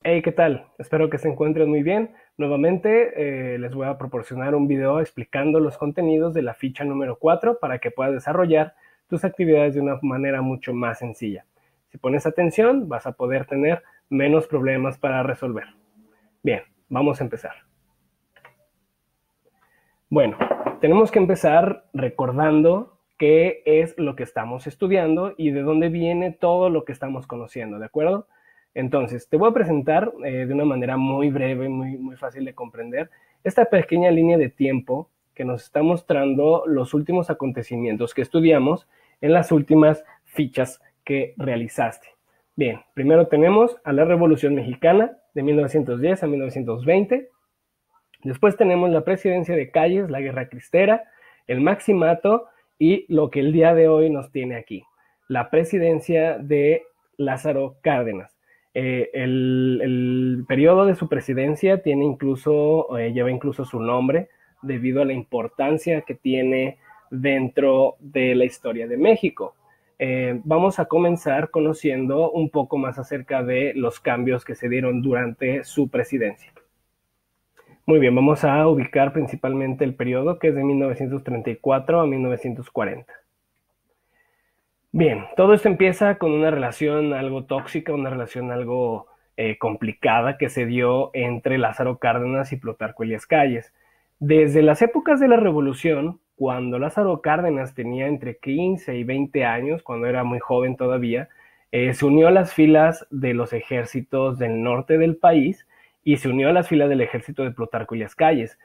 Hey, ¿qué tal? Espero que se encuentren muy bien. Nuevamente les voy a proporcionar un video explicando los contenidos de la ficha número 4 para que puedas desarrollar tus actividades de una manera mucho más sencilla. Si pones atención, vas a poder tener menos problemas para resolver. Bien, vamos a empezar. Bueno, tenemos que empezar recordando qué es lo que estamos estudiando y de dónde viene todo lo que estamos conociendo, ¿de acuerdo? Entonces, te voy a presentar de una manera muy breve, muy fácil de comprender, esta pequeña línea de tiempo que nos está mostrando los últimos acontecimientos que estudiamos en las últimas fichas que realizaste. Bien, primero tenemos a la Revolución Mexicana de 1910 a 1920. Después tenemos la presidencia de Calles, la Guerra Cristera, el Maximato y lo que el día de hoy nos tiene aquí, la presidencia de Lázaro Cárdenas. El periodo de su presidencia lleva incluso su nombre debido a la importancia que tiene dentro de la historia de México. Vamos a comenzar conociendo un poco más acerca de los cambios que se dieron durante su presidencia. Muy bien, vamos a ubicar principalmente el periodo que es de 1934 a 1940. Bien, todo esto empieza con una relación algo tóxica, una relación algo complicada que se dio entre Lázaro Cárdenas y Plutarco Elías Calles. Desde las épocas de la Revolución, cuando Lázaro Cárdenas tenía entre 15 y 20 años, cuando era muy joven todavía, se unió a las filas de los ejércitos del norte del país y se unió a las filas del ejército de Plutarco Elías Calles.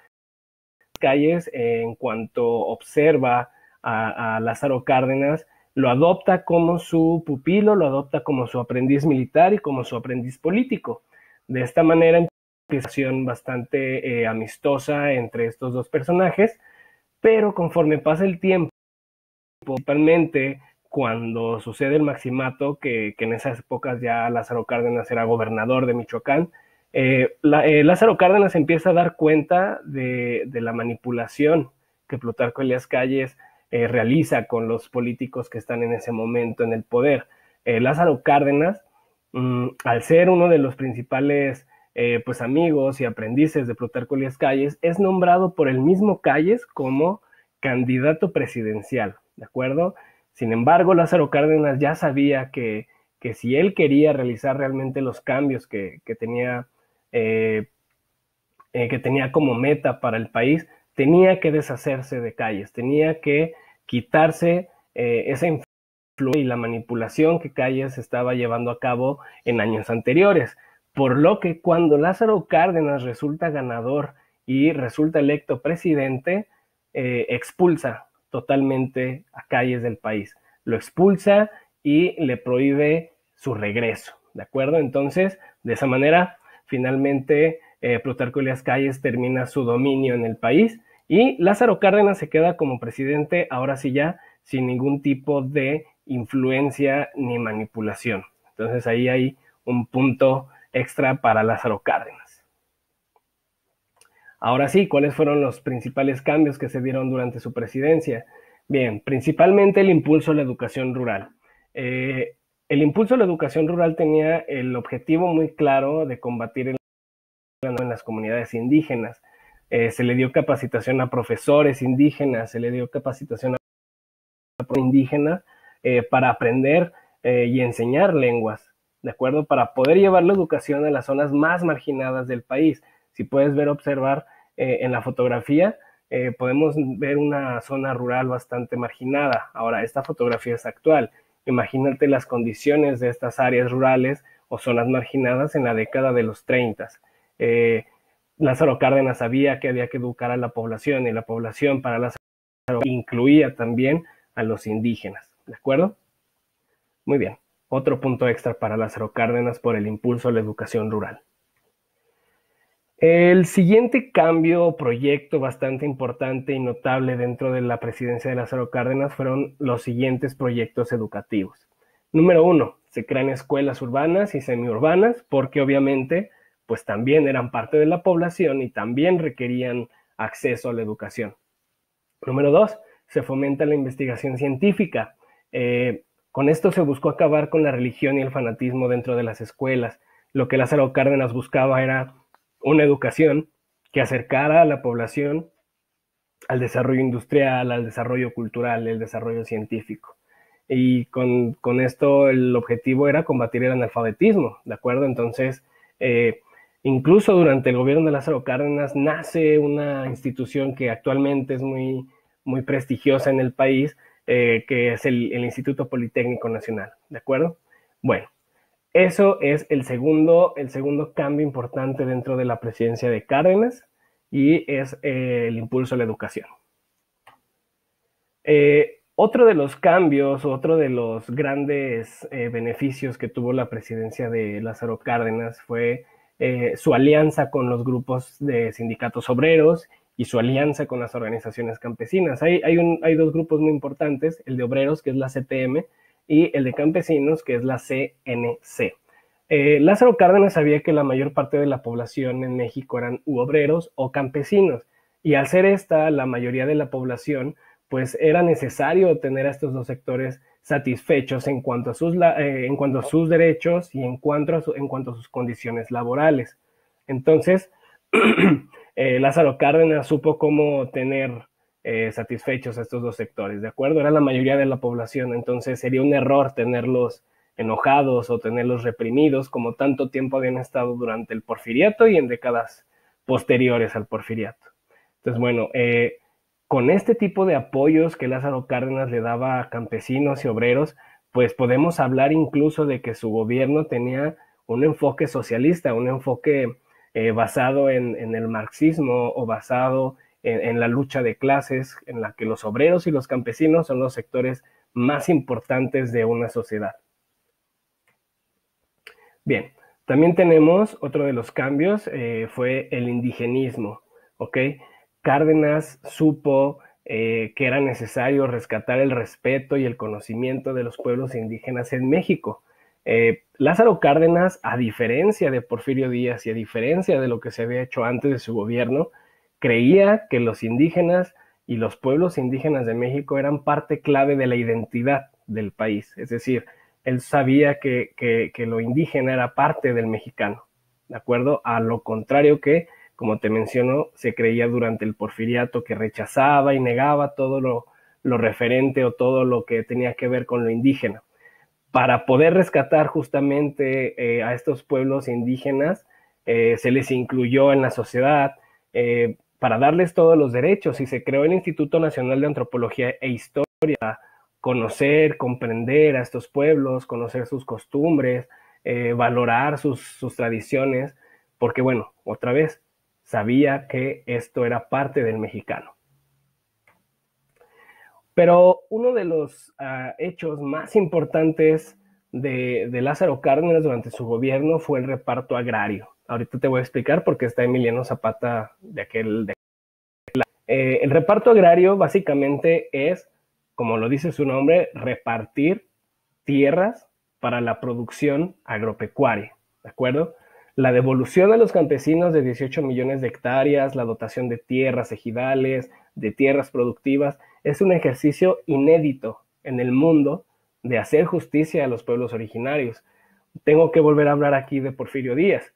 Calles, en cuanto observa a Lázaro Cárdenas, lo adopta como su pupilo, lo adopta como su aprendiz militar y como su aprendiz político. De esta manera empieza una relación bastante amistosa entre estos dos personajes, pero conforme pasa el tiempo, principalmente cuando sucede el Maximato, que en esas épocas ya Lázaro Cárdenas era gobernador de Michoacán, Lázaro Cárdenas empieza a dar cuenta de la manipulación que Plutarco Elías Calles realiza con los políticos que están en ese momento en el poder. Lázaro Cárdenas, al ser uno de los principales pues amigos y aprendices de Plutarco Elías Calles, es nombrado por el mismo Calles como candidato presidencial, ¿de acuerdo? Sin embargo, Lázaro Cárdenas ya sabía que si él quería realizar realmente los cambios que tenía como meta para el país, tenía que deshacerse de Calles, tenía que quitarse esa influencia y la manipulación que Calles estaba llevando a cabo en años anteriores. Por lo que cuando Lázaro Cárdenas resulta ganador y resulta electo presidente, expulsa totalmente a Calles del país. Lo expulsa y le prohíbe su regreso, ¿de acuerdo? Entonces, de esa manera, finalmente, Plutarco Elías Calles termina su dominio en el país y Lázaro Cárdenas se queda como presidente, ahora sí ya, sin ningún tipo de influencia ni manipulación. Entonces ahí hay un punto extra para Lázaro Cárdenas. Ahora sí, ¿cuáles fueron los principales cambios que se dieron durante su presidencia? Bien, principalmente el impulso a la educación rural. El impulso a la educación rural tenía el objetivo muy claro de combatir en las comunidades indígenas. Se le dio capacitación a profesores indígenas, se le dio capacitación a indígenas para aprender y enseñar lenguas, ¿de acuerdo? Para poder llevar la educación a las zonas más marginadas del país. Si puedes observar en la fotografía, podemos ver una zona rural bastante marginada. Ahora, esta fotografía es actual. Imagínate las condiciones de estas áreas rurales o zonas marginadas en la década de los 30. Lázaro Cárdenas sabía que había que educar a la población y la población para Lázaro incluía también a los indígenas, ¿de acuerdo? Muy bien, otro punto extra para Lázaro Cárdenas por el impulso a la educación rural. El siguiente cambio o proyecto bastante importante y notable dentro de la presidencia de Lázaro Cárdenas fueron los siguientes proyectos educativos. Número 1, se crean escuelas urbanas y semiurbanas porque obviamente pues también eran parte de la población y también requerían acceso a la educación. Número 2, se fomenta la investigación científica. Con esto se buscó acabar con la religión y el fanatismo dentro de las escuelas. Lo que Lázaro Cárdenas buscaba era una educación que acercara a la población al desarrollo industrial, al desarrollo cultural, el desarrollo científico. Y con esto el objetivo era combatir el analfabetismo, ¿de acuerdo? Entonces, incluso durante el gobierno de Lázaro Cárdenas nace una institución que actualmente es muy prestigiosa en el país, que es el Instituto Politécnico Nacional, ¿de acuerdo? Bueno, eso es el segundo cambio importante dentro de la presidencia de Cárdenas y es el impulso a la educación. Otro de los cambios, otro de los grandes beneficios que tuvo la presidencia de Lázaro Cárdenas fue su alianza con los grupos de sindicatos obreros y su alianza con las organizaciones campesinas. Hay dos grupos muy importantes, el de obreros, que es la CTM, y el de campesinos, que es la CNC. Lázaro Cárdenas sabía que la mayor parte de la población en México eran obreros o campesinos, y al ser esta la mayoría de la población, pues era necesario tener a estos dos sectores satisfechos en cuanto a sus derechos y en cuanto a sus condiciones laborales. Entonces, Lázaro Cárdenas supo cómo tener satisfechos a estos dos sectores, ¿de acuerdo? Era la mayoría de la población, entonces sería un error tenerlos enojados o tenerlos reprimidos, como tanto tiempo habían estado durante el porfiriato y en décadas posteriores al porfiriato. Entonces, bueno, con este tipo de apoyos que Lázaro Cárdenas le daba a campesinos y obreros, pues podemos hablar incluso de que su gobierno tenía un enfoque socialista, un enfoque basado en el marxismo o basado en la lucha de clases, en la que los obreros y los campesinos son los sectores más importantes de una sociedad. Bien, también tenemos otro de los cambios, fue el indigenismo, ¿ok? Cárdenas supo que era necesario rescatar el respeto y el conocimiento de los pueblos indígenas en México. Lázaro Cárdenas, a diferencia de Porfirio Díaz y a diferencia de lo que se había hecho antes de su gobierno, creía que los indígenas y los pueblos indígenas de México eran parte clave de la identidad del país. Es decir, él sabía que lo indígena era parte del mexicano, ¿de acuerdo? A lo contrario que, como te menciono, se creía durante el porfiriato que rechazaba y negaba todo lo referente o todo lo que tenía que ver con lo indígena. Para poder rescatar justamente a estos pueblos indígenas, se les incluyó en la sociedad para darles todos los derechos y se creó el Instituto Nacional de Antropología e Historia, conocer, comprender a estos pueblos, conocer sus costumbres, valorar sus tradiciones, porque bueno, otra vez, sabía que esto era parte del mexicano. Pero uno de los hechos más importantes de Lázaro Cárdenas durante su gobierno fue el reparto agrario. Ahorita te voy a explicar por qué está Emiliano Zapata de aquel. El reparto agrario básicamente es, como lo dice su nombre, repartir tierras para la producción agropecuaria, ¿de acuerdo? La devolución a los campesinos de 18 millones de hectáreas, la dotación de tierras ejidales, de tierras productivas, es un ejercicio inédito en el mundo de hacer justicia a los pueblos originarios. Tengo que volver a hablar aquí de Porfirio Díaz.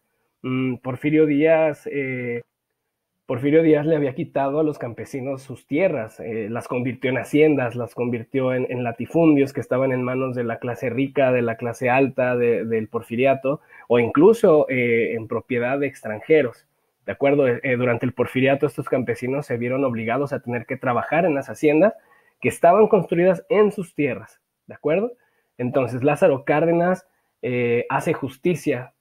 Porfirio Díaz le había quitado a los campesinos sus tierras, las convirtió en haciendas, las convirtió en latifundios que estaban en manos de la clase rica, de la clase alta, del porfiriato, o incluso en propiedad de extranjeros. ¿De acuerdo? Durante el porfiriato estos campesinos se vieron obligados a tener que trabajar en las haciendas que estaban construidas en sus tierras. ¿De acuerdo? Entonces Lázaro Cárdenas hace justicia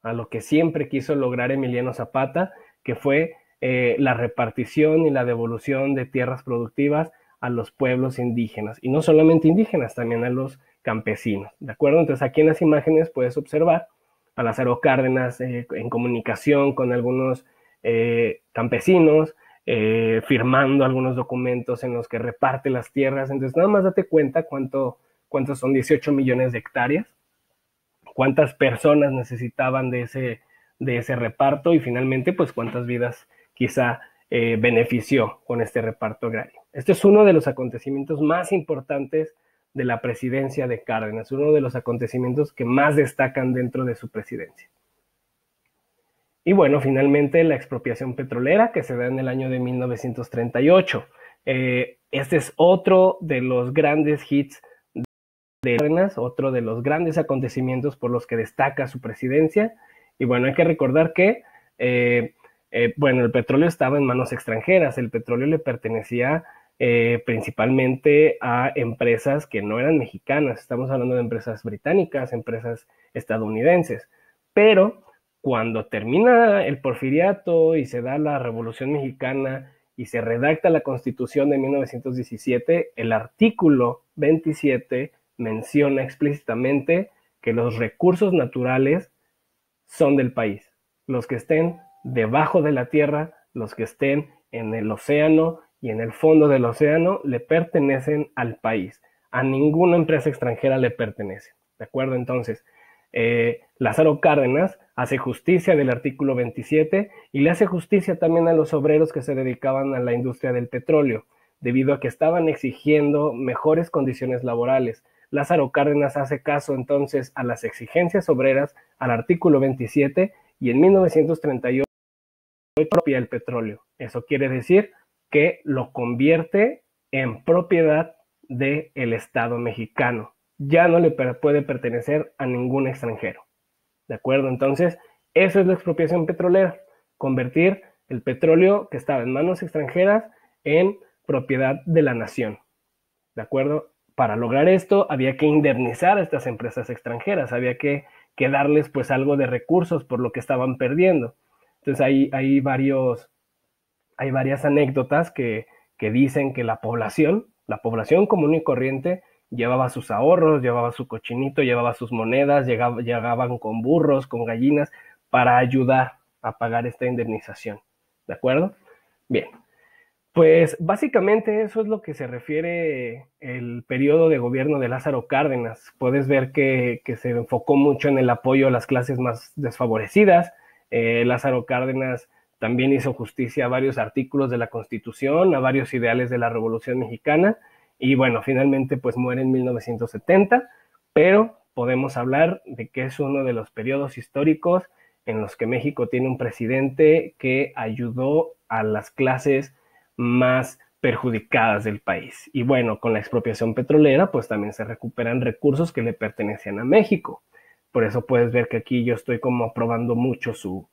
a lo que siempre quiso lograr Emiliano Zapata, que fue la repartición y la devolución de tierras productivas a los pueblos indígenas, y no solamente indígenas, también a los campesinos, ¿de acuerdo? Entonces aquí en las imágenes puedes observar a Lázaro Cárdenas en comunicación con algunos campesinos, firmando algunos documentos en los que reparte las tierras. Entonces nada más date cuenta cuántos son 18 millones de hectáreas, cuántas personas necesitaban de ese reparto y finalmente pues cuántas vidas quizá benefició con este reparto agrario. Este es uno de los acontecimientos más importantes de la presidencia de Cárdenas, uno de los acontecimientos que más destacan dentro de su presidencia. Y bueno, finalmente la expropiación petrolera que se da en el año de 1938. Este es otro de los grandes hits de Cárdenas, otro de los grandes acontecimientos por los que destaca su presidencia. Y bueno, hay que recordar que, bueno, el petróleo estaba en manos extranjeras, el petróleo le pertenecía principalmente a empresas que no eran mexicanas, estamos hablando de empresas británicas, empresas estadounidenses, pero cuando termina el porfiriato y se da la Revolución Mexicana y se redacta la Constitución de 1917, el artículo 27 menciona explícitamente que los recursos naturales son del país. Los que estén debajo de la tierra, los que estén en el océano y en el fondo del océano, le pertenecen al país. A ninguna empresa extranjera le pertenece. ¿De acuerdo? Entonces, Lázaro Cárdenas hace justicia del artículo 27 y le hace justicia también a los obreros que se dedicaban a la industria del petróleo, debido a que estaban exigiendo mejores condiciones laborales. Lázaro Cárdenas hace caso entonces a las exigencias obreras, al artículo 27, y en 1938 expropia el petróleo. Eso quiere decir que lo convierte en propiedad del Estado mexicano. Ya no le puede pertenecer a ningún extranjero. ¿De acuerdo? Entonces, eso es la expropiación petrolera, convertir el petróleo que estaba en manos extranjeras en propiedad de la nación. ¿De acuerdo? Para lograr esto había que indemnizar a estas empresas extranjeras, había que darles pues algo de recursos por lo que estaban perdiendo. Entonces hay varias anécdotas que dicen que la población común y corriente, llevaba sus ahorros, llevaba su cochinito, llevaba sus monedas, llegaban con burros, con gallinas, para ayudar a pagar esta indemnización. ¿De acuerdo? Bien. Pues básicamente eso es lo que se refiere el periodo de gobierno de Lázaro Cárdenas. Puedes ver que se enfocó mucho en el apoyo a las clases más desfavorecidas. Lázaro Cárdenas también hizo justicia a varios artículos de la Constitución, a varios ideales de la Revolución Mexicana, y bueno, finalmente pues muere en 1970, pero podemos hablar de que es uno de los periodos históricos en los que México tiene un presidente que ayudó a las clases más perjudicadas del país. Y bueno, con la expropiación petrolera, pues también se recuperan recursos que le pertenecían a México. Por eso puedes ver que aquí yo estoy como aprobando mucho su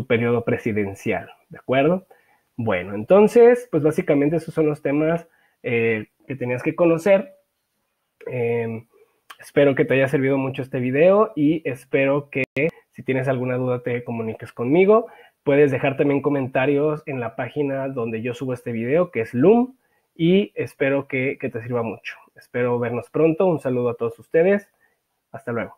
periodo presidencial, ¿de acuerdo? Bueno, entonces, pues básicamente esos son los temas que tenías que conocer. Espero que te haya servido mucho este video y espero que si tienes alguna duda te comuniques conmigo. Puedes dejar también comentarios en la página donde yo subo este video, que es Loom, y espero que te sirva mucho. Espero vernos pronto. Un saludo a todos ustedes. Hasta luego.